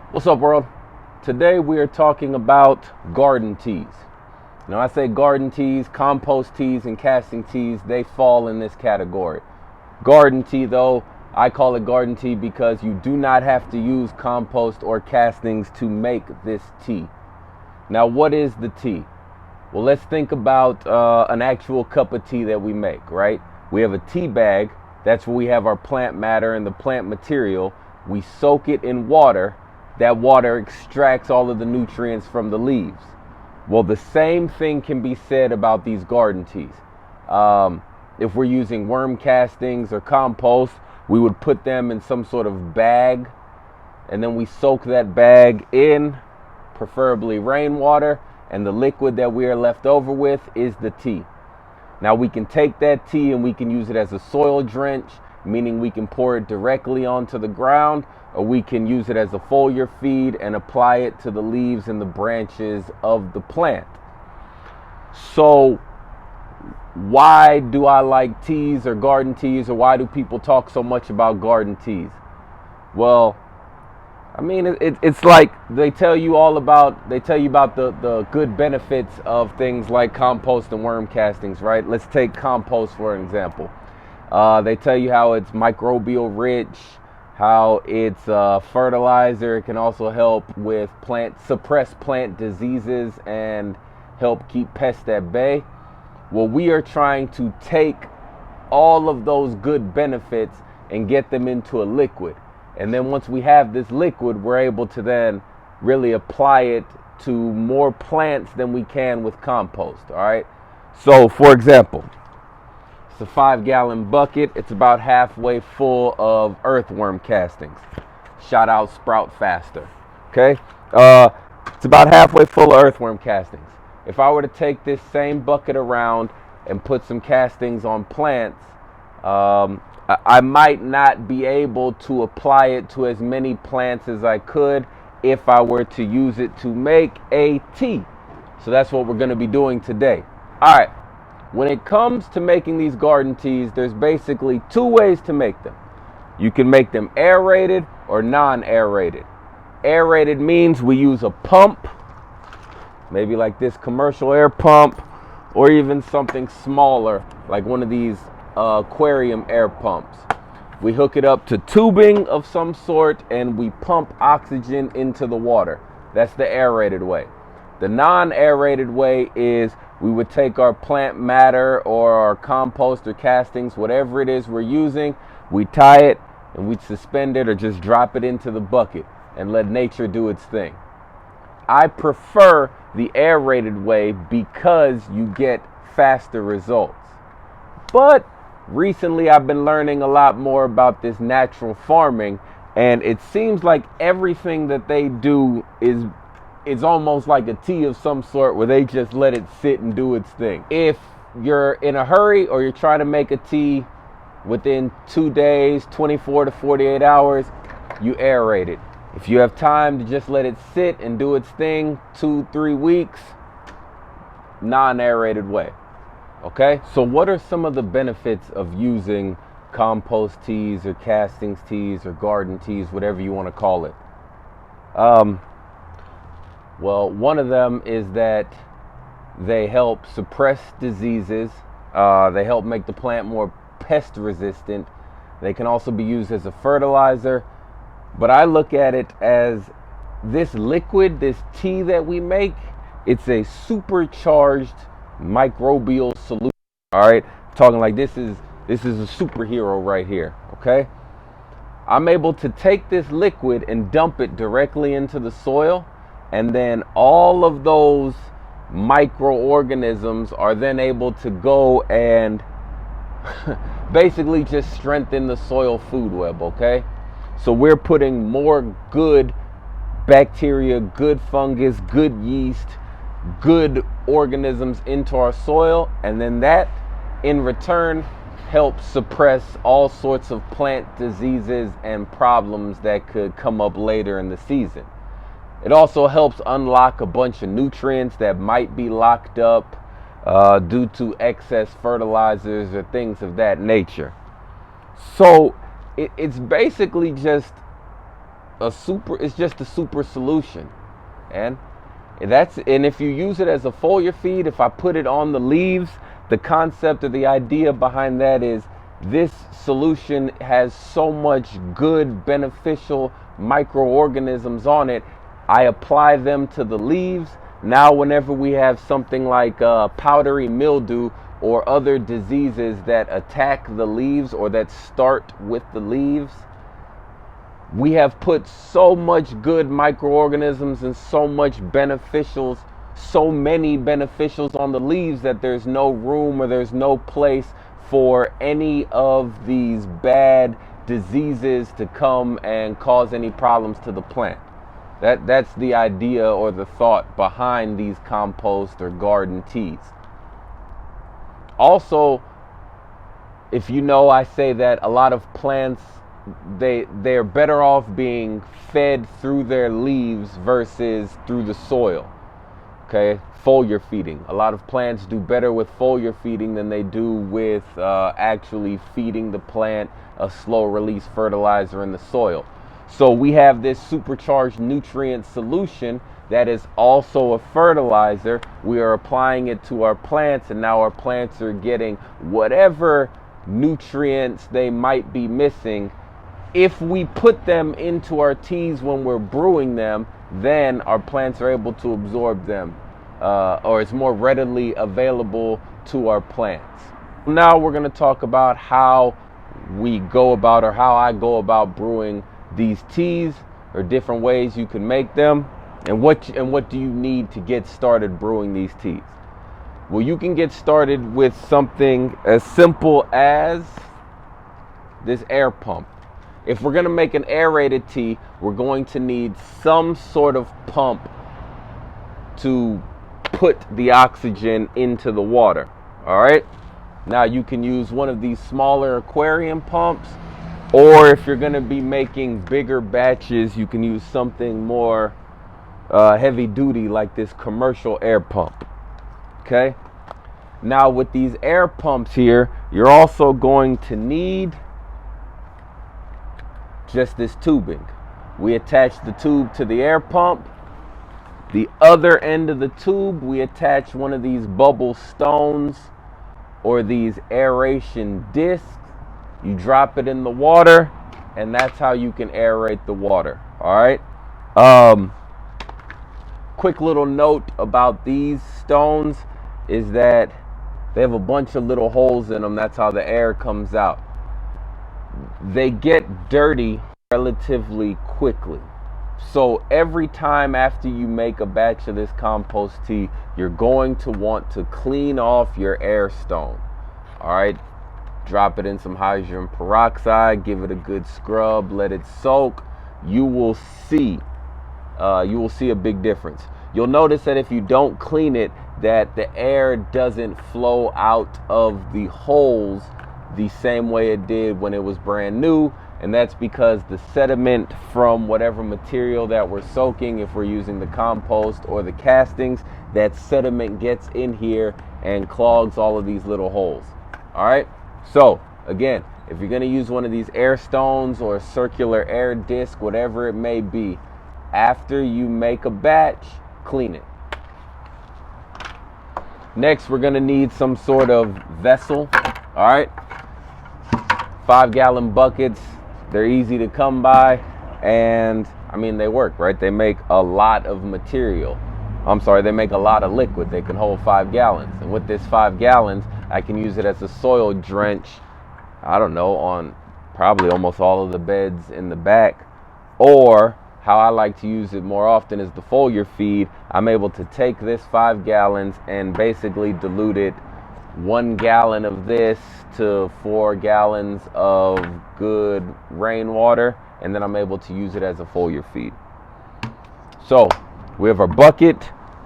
What's up, world? Today we are talking about garden teas. Now, I say garden teas, compost teas, and casting teas, they fall in this category. Garden tea, though, I call it garden tea because you do not have to use compost or castings to make this tea. Now, what is the tea? Well, let's think about an actual cup of tea that we make, right? We have a tea bag. That's where we have our plant matter and the plant material. We soak it in water. That water extracts all of the nutrients from the leaves. Well, the same thing can be said about these garden teas. If we're using worm castings or compost, we would put them in some sort of bag, and then we soak that bag in, preferably rainwater, and the liquid that we are left over with is the tea. Now, we can take that tea and we can use it as a soil drench, meaning we can pour it directly onto the ground, or we can use it as a foliar feed and apply it to the leaves and the branches of the plant. So why do I like teas or garden teas, or why do people talk so much about garden teas? Well, I mean, it's like they tell you about the good benefits of things like compost and worm castings, right? Let's take compost for an example. They tell you how it's microbial rich, how it's fertilizer. It can also help with suppress plant diseases and help keep pests at bay. Well, we are trying to take all of those good benefits and get them into a liquid. And then once we have this liquid, we're able to then really apply it to more plants than we can with compost, all right? So, for example, it's a 5-gallon bucket. It's about halfway full of earthworm castings. Shout out Sprout Faster, okay? It's about halfway full of earthworm castings. If I were to take this same bucket around and put some castings on plants, I might not be able to apply it to as many plants as I could if I were to use it to make a tea. So that's what we're going to be doing today. All right. When it comes to making these garden teas, there's basically two ways to make them. You can make them aerated or non-aerated. Aerated means we use a pump, maybe like this commercial air pump, or even something smaller like one of these aquarium air pumps. We hook it up to tubing of some sort and we pump oxygen into the water. That's the aerated way. The non-aerated way is we would take our plant matter or our compost or castings, whatever it is we're using, we tie it and we'd suspend it or just drop it into the bucket and let nature do its thing. I prefer the aerated way because you get faster results. But recently I've been learning a lot more about this natural farming, and it seems like everything that they do is almost like a tea of some sort where they just let it sit and do its thing. If you're in a hurry or you're trying to make a tea within 2 days, 24 to 48 hours, you aerate it. If you have time to just let it sit and do its thing 2-3 weeks, non-aerated way. Okay, so what are some of the benefits of using compost teas or castings teas or garden teas, whatever you want to call it? Well, one of them is that they help suppress diseases. They help make the plant more pest resistant. They can also be used as a fertilizer. But I look at it as this liquid, this tea that we make, it's a supercharged microbial solution. All right, talking like this is a superhero right here. Okay, I'm able to take this liquid and dump it directly into the soil, and then all of those microorganisms are then able to go and basically just strengthen the soil food web. Okay, so we're putting more good bacteria, good fungus, good yeast, good organisms into our soil, and then that in return helps suppress all sorts of plant diseases and problems that could come up later in the season. It also helps unlock a bunch of nutrients that might be locked up due to excess fertilizers or things of that nature. So it's basically just it's just a super solution. And if you use it as a foliar feed, if I put it on the leaves, the concept or the idea behind that is this solution has so much good beneficial microorganisms on it. I apply them to the leaves. Now whenever we have something like powdery mildew or other diseases that attack the leaves or that start with the leaves, we have put so much good microorganisms and so many beneficials on the leaves that there's no room or there's no place for any of these bad diseases to come and cause any problems to the plant. That's the idea or the thought behind these compost or garden teas. Also, if you know, I say that a lot of plants, they're better off being fed through their leaves versus through the soil. Okay, foliar feeding. A lot of plants do better with foliar feeding than they do with actually feeding the plant a slow release fertilizer in the soil. So we have this supercharged nutrient solution that is also a fertilizer. We are applying it to our plants, and now our plants are getting whatever nutrients they might be missing. If we put them into our teas when we're brewing them, then our plants are able to absorb them, or it's more readily available to our plants. Now we're going to talk about how we go about, or how I go about brewing these teas, or different ways you can make them, and what do you need to get started brewing these teas. Well, you can get started with something as simple as this air pump. If we're going to make an aerated tea, we're going to need some sort of pump to put the oxygen into the water. All right. Now you can use one of these smaller aquarium pumps, or if you're going to be making bigger batches, you can use something more heavy duty like this commercial air pump. Okay. Now with these air pumps here, you're also going to need just this tubing. We attach the tube to the air pump. The other end of the tube, we attach one of these bubble stones or these aeration discs. You drop it in the water, and that's how you can aerate the water. All right. Quick little note about these stones is that they have a bunch of little holes in them. That's how the air comes out. They get dirty relatively quickly. So every time after you make a batch of this compost tea, you're going to want to clean off your air stone. All right. Drop it in some hydrogen peroxide, give it a good scrub, let it soak. You will see a big difference. You'll notice that if you don't clean it, that the air doesn't flow out of the holes the same way it did when it was brand new, and that's because the sediment from whatever material that we're soaking, if we're using the compost or the castings, that sediment gets in here and clogs all of these little holes. All right. So again, if you're going to use one of these air stones or a circular air disc, whatever it may be, after you make a batch, clean it. Next, we're going to need some sort of vessel. All right. 5-gallon buckets. They're easy to come by, and I mean, they work, right? They make a lot of material. They make a lot of liquid. They can hold 5 gallons. And with this 5 gallons, I can use it as a soil drench, I don't know, on probably almost all of the beds in the back. Or how I like to use it more often is the foliar feed. I'm able to take this 5 gallons and basically dilute it 1 gallon of this to 4 gallons of good rainwater, and then I'm able to use it as a foliar feed. So we have our bucket,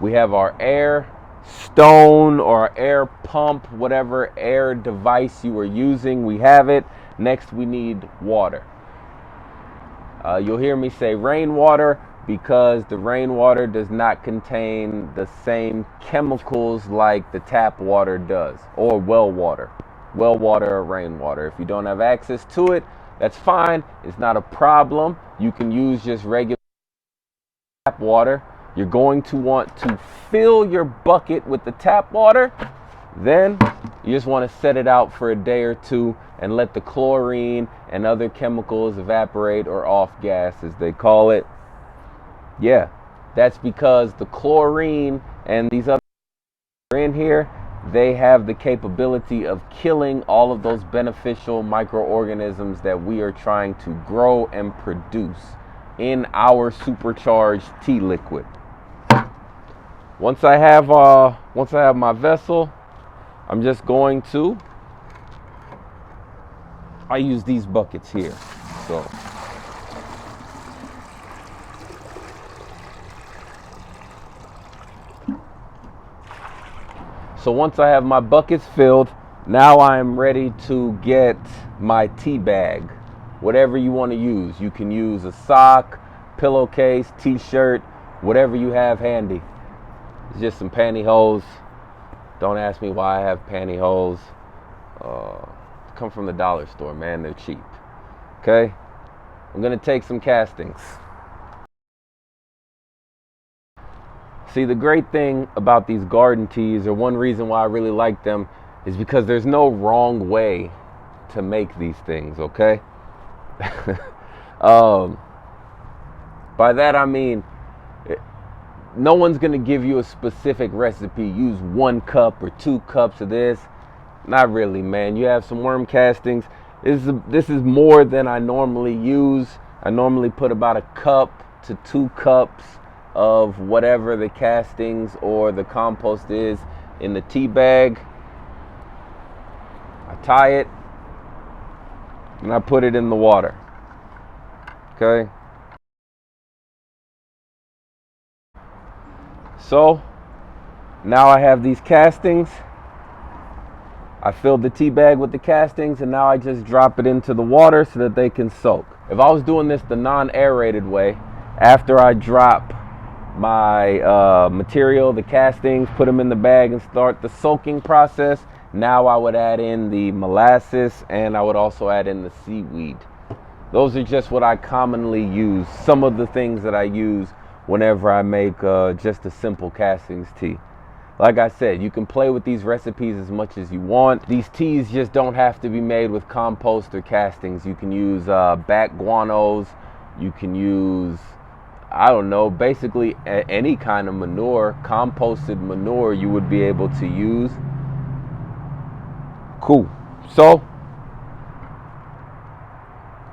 we have our air stone or air pump, whatever air device you are using, we have it. Next, we need water. You'll hear me say rainwater because the rainwater does not contain the same chemicals like the tap water does, or well water or rainwater. If you don't have access to it, That's fine. It's not a problem. You can use just regular tap water. You're going to want to fill your bucket with the tap water. Then you just want to set it out for a day or two and let the chlorine and other chemicals evaporate, or off gas as they call it. Yeah, that's because the chlorine and these other in here, they have the capability of killing all of those beneficial microorganisms that we are trying to grow and produce in our supercharged tea liquid. Once I have my vessel, I'm just going to, I use these buckets here. So once I have my buckets filled, now I'm ready to get my tea bag. Whatever you want to use. You can use a sock, pillowcase, t-shirt, whatever you have handy. It's just some pantyhose. Don't ask me why I have pantyhose. Come from the dollar store, man. They're cheap. Okay? I'm going to take some castings. See, the great thing about these garden teas, or one reason why I really like them, is because there's no wrong way to make these things, okay? By that I mean, no one's going to give you a specific recipe. Use 1 cup or 2 cups of this. Not really, man. You have some worm castings. This is more than I normally use. I normally put about 1 cup to 2 cups of whatever the castings or the compost is in the tea bag. I tie it and I put it in the water. Okay? So now I have these castings. I filled the tea bag with the castings, and now I just drop it into the water so that they can soak. If I was doing this the non-aerated way, after I drop my material, the castings, put them in the bag and start the soaking process, now I would add in the molasses, and I would also add in the seaweed. Those are just what I commonly use, some of the things that I use whenever I make just a simple castings tea. Like I said, you can play with these recipes as much as you want. These teas just don't have to be made with compost or castings. You can use bat guanos. You can use, I don't know, basically any kind of manure, composted manure you would be able to use. Cool. So,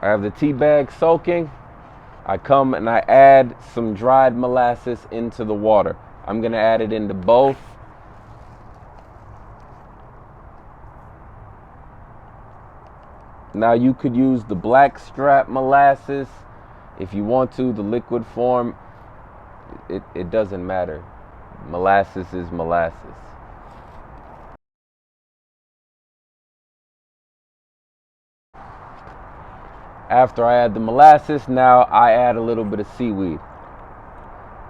I have the tea bag soaking. I come and I add some dried molasses into the water. I'm going to add it into both. Now you could use the black strap molasses if you want to, the liquid form. It doesn't matter. Molasses is molasses. After I add the molasses, now I add a little bit of seaweed.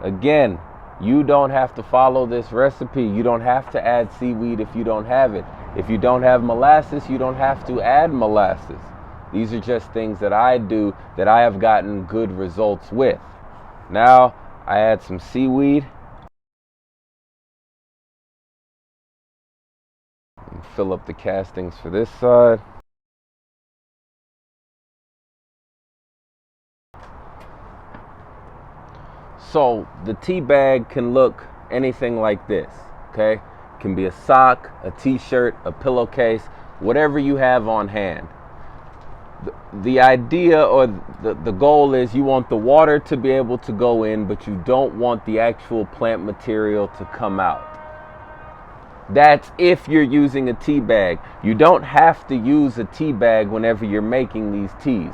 Again, you don't have to follow this recipe. You don't have to add seaweed if you don't have it. If you don't have molasses, you don't have to add molasses. These are just things that I do that I have gotten good results with. Now, I add some seaweed. And fill up the castings for this side. So the tea bag can look anything like this, okay? It can be a sock, a t-shirt, a pillowcase, whatever you have on hand. The idea or the goal is you want the water to be able to go in, but you don't want the actual plant material to come out. That's if you're using a tea bag. You don't have to use a tea bag whenever you're making these teas.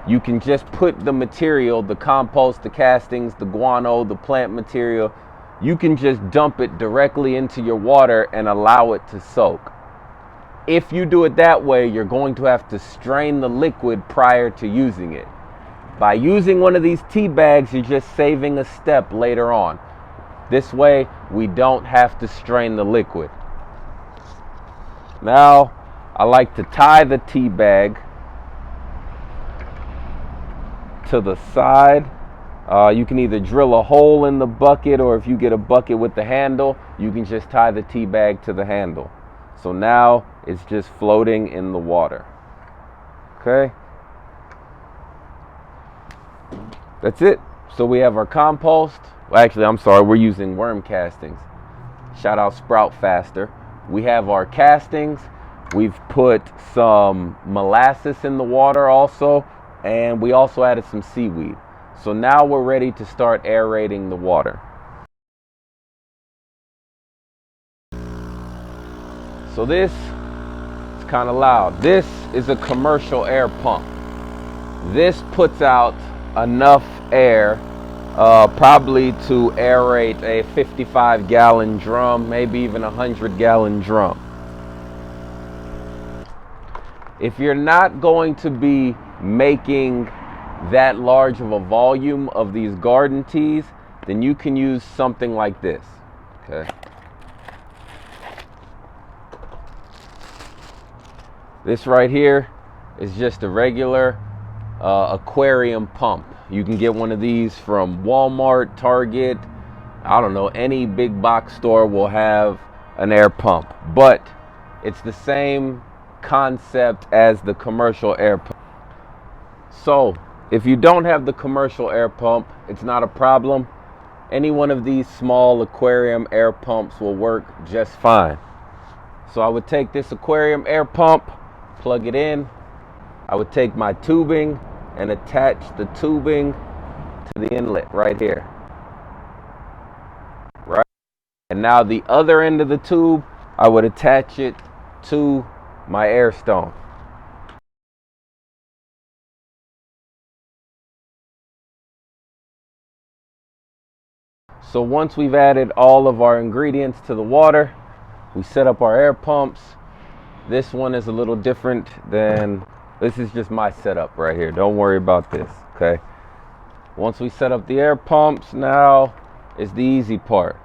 You can just put the material, the compost, the castings, the guano, the plant material, you can just dump it directly into your water and allow it to soak. If you do it that way, you're going to have to strain the liquid prior to using it. By using one of these tea bags, you're just saving a step later on. This way, we don't have to strain the liquid. Now, I like to tie the tea bag to the side. You can either drill a hole in the bucket, or if you get a bucket with the handle, you can just tie the tea bag to the handle. So now it's just floating in the water. Okay. That's it. So we have our compost. Well, actually, I'm sorry, we're using worm castings. Shout out Sprout Faster. We have our castings. We've put some molasses in the water also, and we also added some seaweed. So now we're ready to start aerating the water. So this is kind of loud. This is a commercial air pump. This puts out enough air probably to aerate a 55-gallon drum, maybe even a 100-gallon drum. If you're not going to be making that large of a volume of these garden teas, then you can use something like this. Okay. This right here is just a regular aquarium pump. You can get one of these from Walmart, Target, I don't know, any big box store will have an air pump, but it's the same concept as the commercial air pump. So if you don't have the commercial air pump, it's not a problem. Any one of these small aquarium air pumps will work just fine. So I would take this aquarium air pump, plug it in. I would take my tubing and attach the tubing to the inlet right here. Right? And now the other end of the tube, I would attach it to my air stone. So once we've added all of our ingredients to the water, we set up our air pumps. This one is a little different than, this is just my setup right here. Don't worry about this, okay? Once we set up the air pumps, now is the easy part.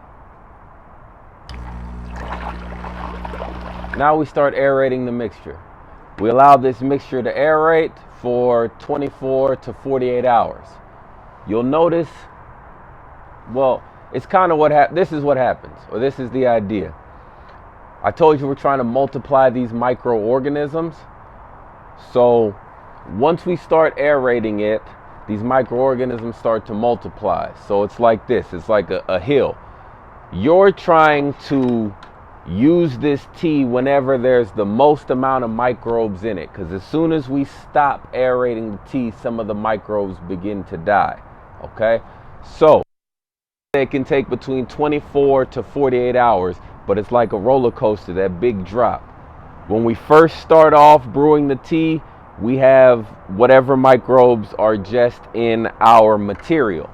Now we start aerating the mixture. We allow this mixture to aerate for 24 to 48 hours. You'll notice, well, it's kind of this is what happens, or this is the idea. I told you we're trying to multiply these microorganisms. So once we start aerating it, these microorganisms start to multiply. So it's like this, it's like a hill. You're trying to use this tea whenever there's the most amount of microbes in it, because as soon as we stop aerating the tea, some of the microbes begin to die. Okay, so it can take between 24 to 48 hours, but it's like a roller coaster, that big drop. When we first start off brewing the tea, we have whatever microbes are just in our material.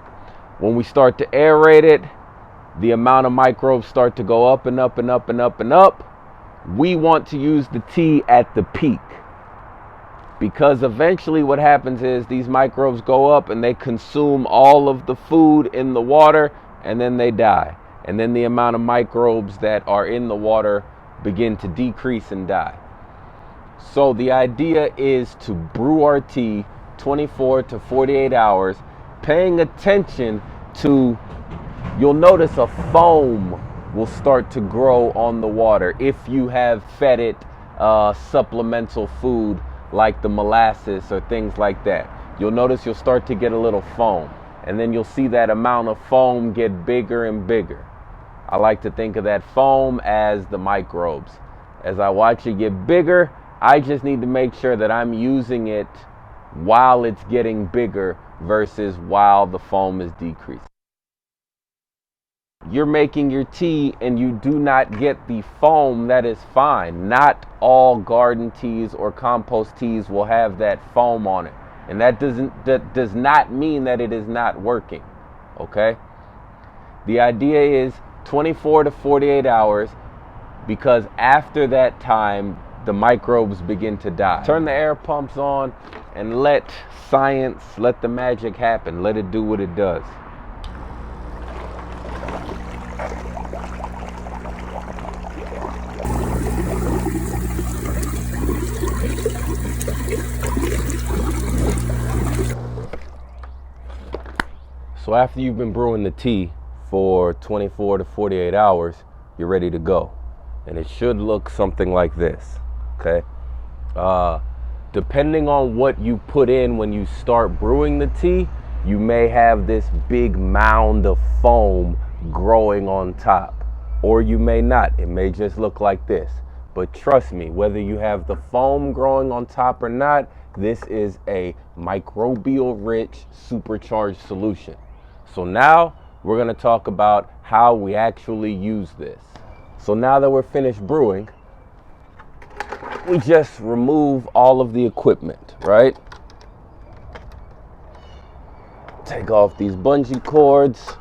When we start to aerate it, the amount of microbes start to go up and up and up and up and up. We want to use the tea at the peak, because eventually what happens is these microbes go up and they consume all of the food in the water, and then they die. And then the amount of microbes that are in the water begin to decrease and die. So the idea is to brew our tea 24 to 48 hours, paying attention to, you'll notice a foam will start to grow on the water if you have fed it supplemental food like the molasses or things like that. You'll notice you'll start to get a little foam, and then you'll see that amount of foam get bigger and bigger. I like to think of that foam as the microbes. As I watch it get bigger, I just need to make sure that I'm using it while it's getting bigger versus while the foam is decreasing. You're making your tea and you do not get the foam, that is fine. Not all garden teas or compost teas will have that foam on it. And that does not mean that it is not working. Okay? The idea is 24 to 48 hours, because after that time, the microbes begin to die. Turn the air pumps on and let science, let the magic happen. Let it do what it does. So after you've been brewing the tea for 24 to 48 hours, you're ready to go. And it should look something like this, okay? Depending on what you put in when you start brewing the tea, you may have this big mound of foam growing on top, or you may not. It may just look like this. But trust me, whether you have the foam growing on top or not, this is a microbial rich supercharged solution. So now we're going to talk about how we actually use this. So now that we're finished brewing, we just remove all of the equipment, right? Take off these bungee cords.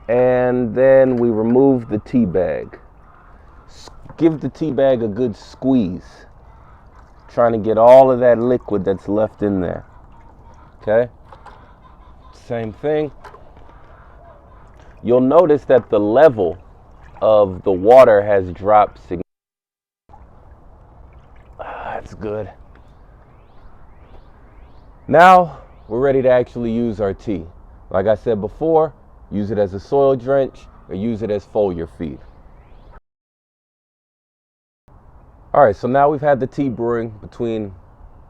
And then we remove the tea bag. Give the tea bag a good squeeze, trying to get all of that liquid that's left in there. Okay? Same thing. You'll notice that the level of the water has dropped significantly. That's good. Now we're ready to actually use our tea. Like I said before, use it as a soil drench or use it as foliar feed. All right, so now we've had the tea brewing between,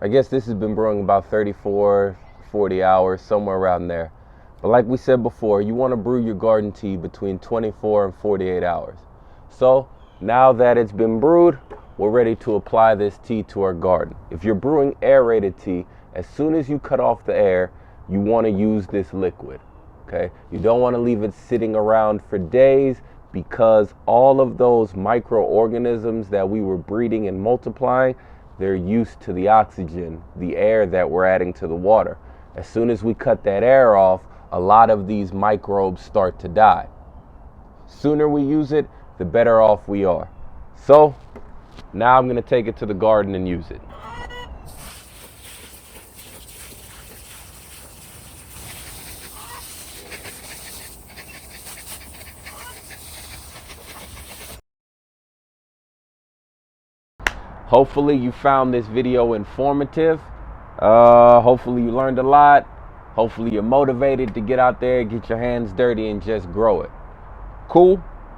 I guess this has been brewing about 34, 40 hours, somewhere around there. But like we said before, you want to brew your garden tea between 24 and 48 hours. So now that it's been brewed, we're ready to apply this tea to our garden. If you're brewing aerated tea, as soon as you cut off the air, you want to use this liquid, okay? You don't want to leave it sitting around for days, because all of those microorganisms that we were breeding and multiplying, they're used to the oxygen, the air that we're adding to the water. As soon as we cut that air off, a lot of these microbes start to die. Sooner we use it, the better off we are. So now I'm going to take it to the garden and use it. Hopefully you found this video informative. Hopefully you learned a lot. Hopefully you're motivated to get out there, get your hands dirty, and just grow it. Cool?